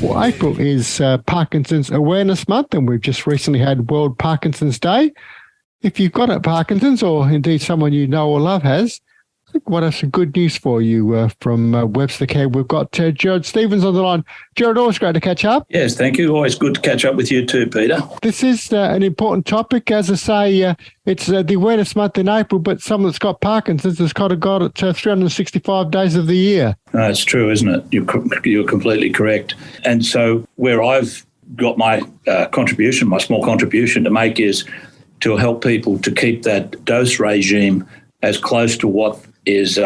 Well, April is Parkinson's Awareness Month, and we've just recently had World Parkinson's Day. If you've got Parkinson's, or indeed someone you know or love has, I think what has some good news for you from Webster-pak. We've got Gerard Stevens on the line. Gerard, always great to catch up. Yes, thank you. Always good to catch up with you too, Peter. This is an important topic. As I say, it's the Awareness Month in April, but someone that's got Parkinson's has got it 365 days of the year. No, it's true, isn't it? You're completely correct. And so where I've got my contribution, my small contribution to make is to help people to keep that dose regime as close to what is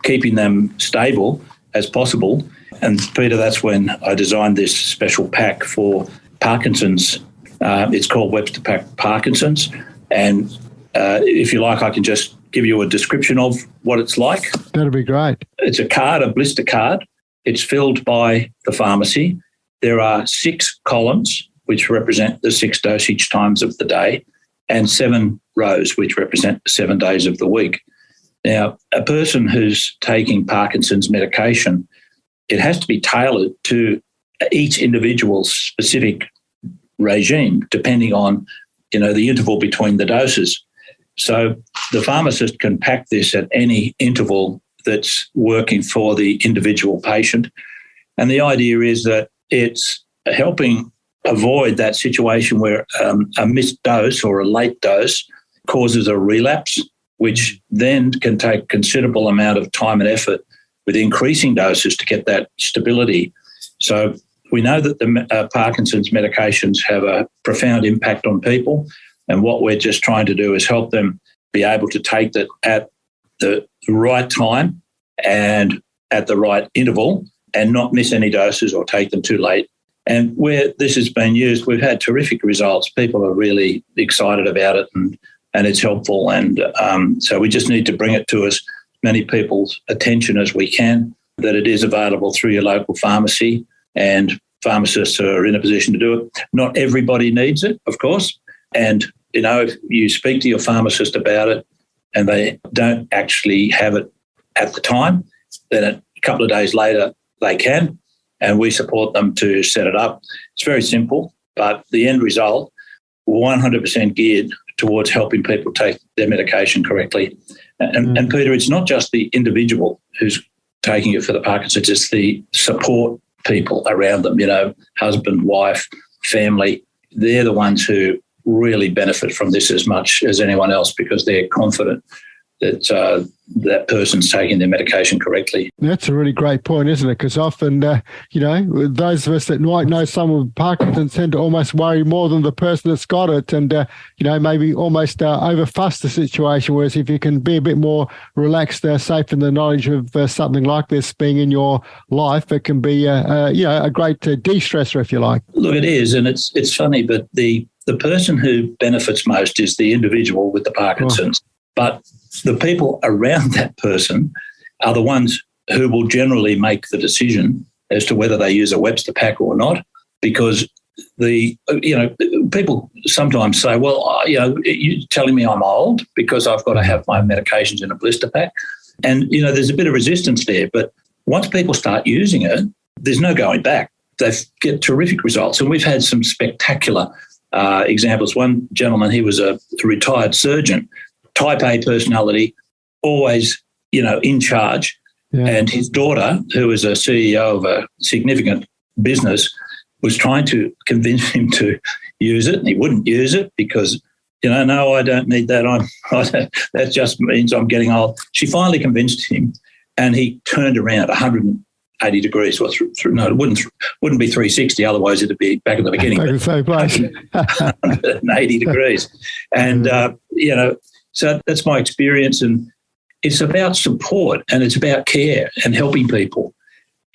keeping them stable as possible. And Peter, that's when I designed this special pack for Parkinson's. It's called Webster-pak Parkinsons. And if you like, I can just give you a description of what it's like. That'd be great. It's a card, a blister card. It's filled by the pharmacy. There are 6 columns, which represent the 6 dosage times of the day, and 7 rows, which represent the 7 days of the week. Now, a person who's taking Parkinson's medication, it has to be tailored to each individual's specific regime, depending on, the interval between the doses. So the pharmacist can pack this at any interval that's working for the individual patient. And the idea is that it's helping avoid that situation where a missed dose or a late dose causes a relapse, which then can take considerable amount of time and effort with increasing doses to get that stability. So we know that the Parkinson's medications have a profound impact on people, and what we're just trying to do is help them be able to take that at the right time and at the right interval and not miss any doses or take them too late. And where this has been used, we've had terrific results. People are really excited about it, and it's helpful. And so we just need to bring it to as many people's attention as we can, that it is available through your local pharmacy, and pharmacists are in a position to do it. Not everybody needs it, of course. And, if you speak to your pharmacist about it and they don't actually have it at the time, then a couple of days later they can, and we support them to set it up. It's very simple, but the end result, 100% geared towards helping people take their medication correctly. And Peter, it's not just the individual who's taking it for the Parkinson's, it's the support people around them, husband, wife, family. They're the ones who really benefit from this as much as anyone else, because they're confident that that person's taking their medication correctly. That's a really great point, isn't it? Because often, those of us that might know someone with Parkinson's tend to almost worry more than the person that's got it, and, maybe almost overfuss the situation. Whereas if you can be a bit more relaxed, safe in the knowledge of something like this being in your life, it can be, a great de-stressor, if you like. Look, it is, and it's funny, but the person who benefits most is the individual with the Parkinson's. Oh. But the people around that person are the ones who will generally make the decision as to whether they use a Webster-pak or not, because people sometimes say, well, you're telling me I'm old because I've got to have my medications in a blister pack. And, there's a bit of resistance there. But once people start using it, there's no going back. They get terrific results. And we've had some spectacular examples. One gentleman, he was a retired surgeon, type A personality, always, in charge. Yeah. And his daughter, who was a CEO of a significant business, was trying to convince him to use it, and he wouldn't use it because, no, I don't need that. That just means I'm getting old. She finally convinced him, and he turned around 180 degrees. Well, no, it wouldn't be 360. Otherwise, it'd be back at the beginning. Back in the same place. 180 degrees, and so that's my experience, and it's about support and it's about care and helping people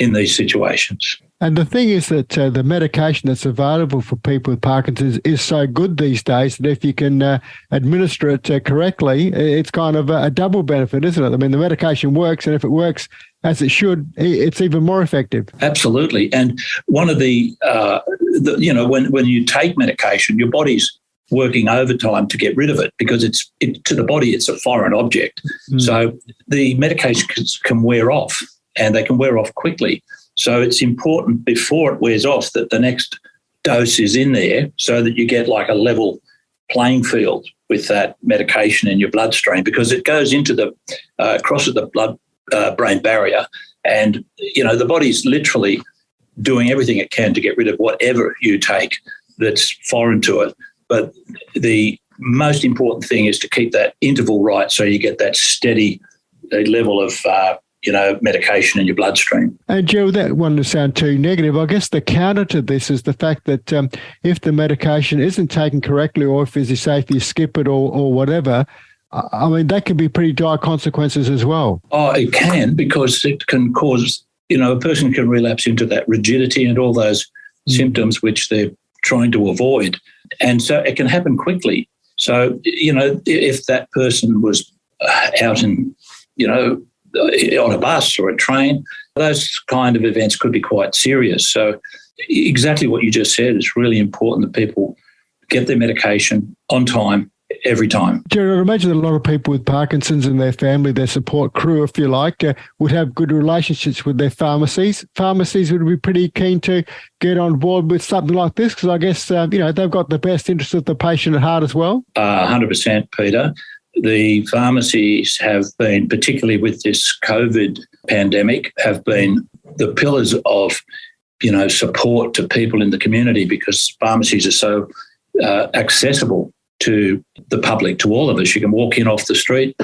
in these situations. And the thing is that the medication that's available for people with Parkinson's is so good these days that if you can administer it correctly, it's kind of a double benefit, isn't it? I mean, the medication works, and if it works as it should, it's even more effective. Absolutely. And one of when you take medication, your body's working overtime to get rid of it because to the body, it's a foreign object. Mm. So the medications can wear off, and they can wear off quickly. So it's important before it wears off that the next dose is in there so that you get like a level playing field with that medication in your bloodstream, because it goes into the crosses the blood-brain barrier, and the body's literally doing everything it can to get rid of whatever you take that's foreign to it. But the most important thing is to keep that interval right so you get that steady level of medication in your bloodstream. And Joe, that one to sound too negative. I guess the counter to this is the fact that if the medication isn't taken correctly, or if, as you say, if you skip it or whatever, I mean, that can be pretty dire consequences as well. Oh, it can, because it can cause, a person can relapse into that rigidity and all those symptoms which they're trying to avoid. And so it can happen quickly. So, if that person was out in, on a bus or a train, those kind of events could be quite serious. So exactly what you just said, it's really important that people get their medication on time, every time. Gerard, I imagine that a lot of people with Parkinson's and their family, their support crew, if you like, would have good relationships with their pharmacies. Pharmacies would be pretty keen to get on board with something like this, because I guess, they've got the best interest of the patient at heart as well. 100%, Peter. The pharmacies have been, particularly with this COVID pandemic, have been the pillars of, support to people in the community, because pharmacies are so accessible to the public, to all of us. You can walk in off the street,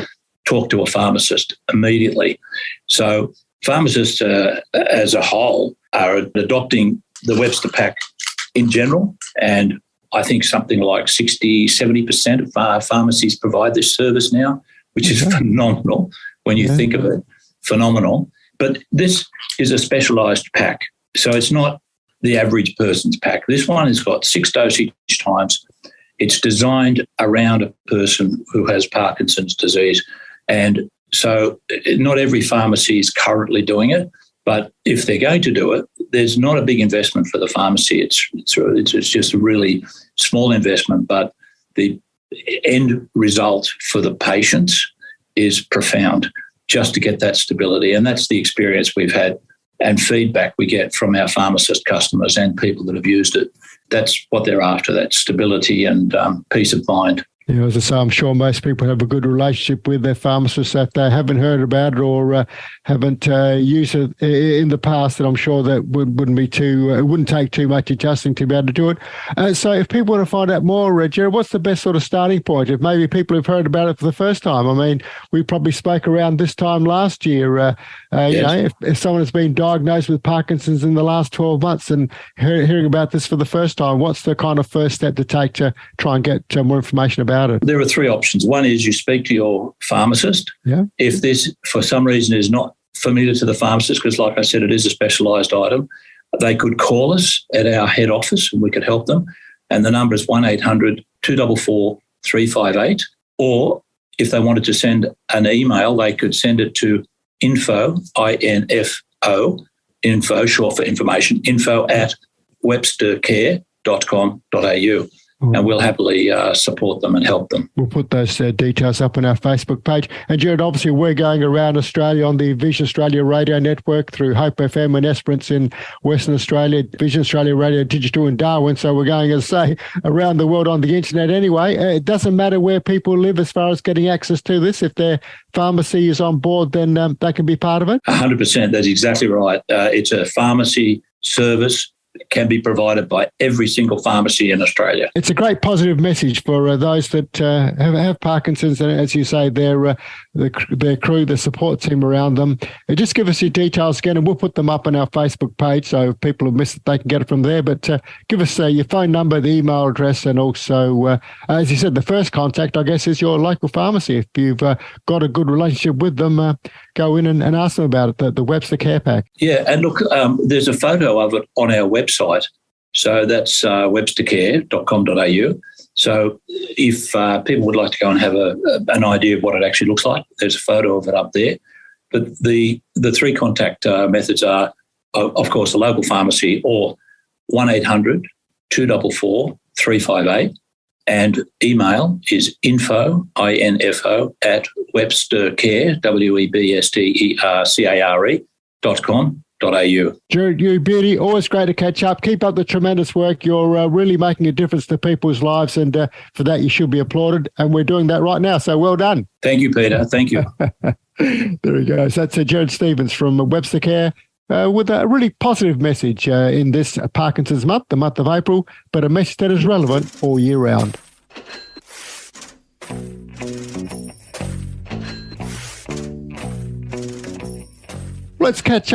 talk to a pharmacist immediately. So pharmacists as a whole are adopting the Webster-pak in general, and I think something like 60-70% of our pharmacies provide this service now, which is phenomenal when you think of it, phenomenal. But this is a specialised pack, so it's not the average person's pack. This one has got 6 dosage times. It's designed around a person who has Parkinson's disease, and so not every pharmacy is currently doing it. But if they're going to do it, there's not a big investment for the pharmacy. It's just a really small investment, but the end result for the patients is profound, just to get that stability. And that's the experience we've had and feedback we get from our pharmacist customers and people that have used it. That's what they're after, that stability and peace of mind. As I say, I'm sure most people have a good relationship with their pharmacists that they haven't heard about it or haven't used it in the past, and I'm sure that it wouldn't take too much adjusting to be able to do it. So if people want to find out more, Gerard, what's the best sort of starting point? If maybe people have heard about it for the first time. I mean, we probably spoke around this time last year. Yes. If someone has been diagnosed with Parkinson's in the last 12 months and hearing about this for the first time, what's the kind of first step to take to try and get more information about it? There are 3 options. One is you speak to your pharmacist. Yeah. If this, for some reason, is not familiar to the pharmacist, because like I said, it is a specialised item, they could call us at our head office and we could help them. And the number is 1-800-244-358. Or if they wanted to send an email, they could send it to info, I-N-F-O, info, short for information, info@webstercare.com.au. And we'll happily support them and help them. We'll put those details up on our Facebook page. And Gerard, obviously we're going around Australia on the Vision Australia radio network through Hope FM and Esperance in Western Australia, Vision Australia Radio Digital in Darwin. So we're going, as I say, around the world on the internet anyway. It doesn't matter where people live as far as getting access to this. If their pharmacy is on board, then they can be part of it? 100%. That's exactly right. It's a pharmacy service. Can be provided by every single pharmacy in Australia. It's a great positive message for those that have Parkinson's, and as you say, their crew, the support team around them. Just give us your details again, and we'll put them up on our Facebook page, so if people have missed it, they can get it from there. But give us your phone number, the email address, and also, as you said, the first contact, I guess, is your local pharmacy. If you've got a good relationship with them, go in and ask them about it, the Webster-pak. Yeah, and look, there's a photo of it on our website. So that's webstercare.com.au. So if people would like to go and have an idea of what it actually looks like, there's a photo of it up there. But the 3 contact methods are, of course, the local pharmacy or 1-800-244-358. And email is info, I-N-F-O, @webstercare, WEBSTERCARE.com.au. Gerard, you beauty, always great to catch up. Keep up the tremendous work. You're really making a difference to people's lives, and for that you should be applauded, and we're doing that right now, so well done. Thank you, Peter. Thank you. There he goes. That's Gerard Stevens from Webster-pak with a really positive message in this Parkinson's month, the month of April, but a message that is relevant all year round. Let's catch up.